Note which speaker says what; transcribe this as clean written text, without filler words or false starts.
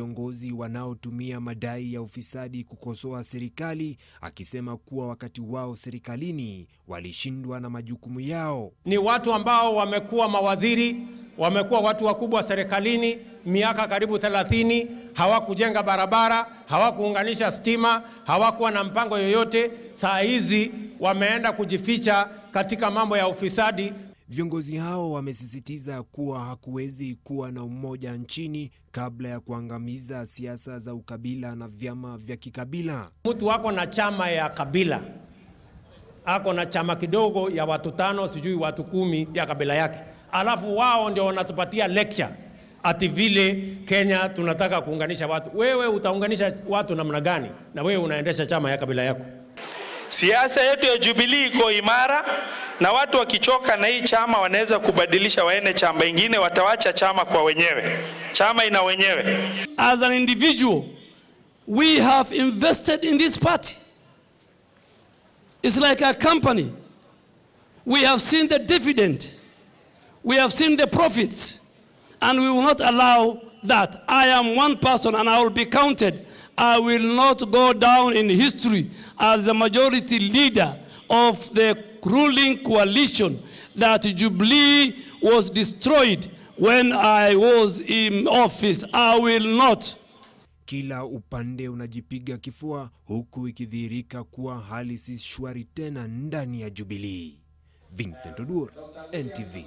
Speaker 1: Viongozi wanaotumia madai ya ufisadi kukosoa serikali, akisema kuwa wakati wao serikalini walishindwa na majukumu yao.
Speaker 2: Ni watu ambao wamekuwa mawaziri, wamekuwa watu wakubwa serikalini miaka karibu 30, hawakujenga barabara, hawakuunganisha stima, hawakuwa na mpango yoyote. Saa hizi wameenda kujificha katika mambo ya ufisadi.
Speaker 1: Viongozi hao wamesisitiza kuwa hakuwezi kuwa na umoja nchini kabla ya kuangamiza siasa za ukabila na vyama vya kikabila.
Speaker 2: Mtu wako na chama ya kabila, ako na chama kidogo ya watu 5, sijui watu 10 ya kabila yake. Alafu wao ndio wanatupatia lecture ati vile Kenya tunataka kuunganisha watu. Wewe utaunganisha watu namna gani na wewe unaendesha chama ya kabila yako?
Speaker 3: Siasa yetu ya Jubilee iko imara, na watu wakichoka na hii chama wanaweza kubadilisha waende chama ingine, watawacha chama kwa wenyewe. Chama ina wenyewe.
Speaker 4: As an individual, we have invested in this party. It's like a company. We have seen the dividend. We have seen the profits. And we will not allow that. I am one person and I will be counted. I will not go down in history as the majority leader of the ruling coalition that Jubilee was destroyed when I was in office. I will not.
Speaker 1: Kila upande unajipiga kifua, huku ikidhihirika kuwa hali si shwari tena ndani ya Jubilee. Vincent Odur, NTV.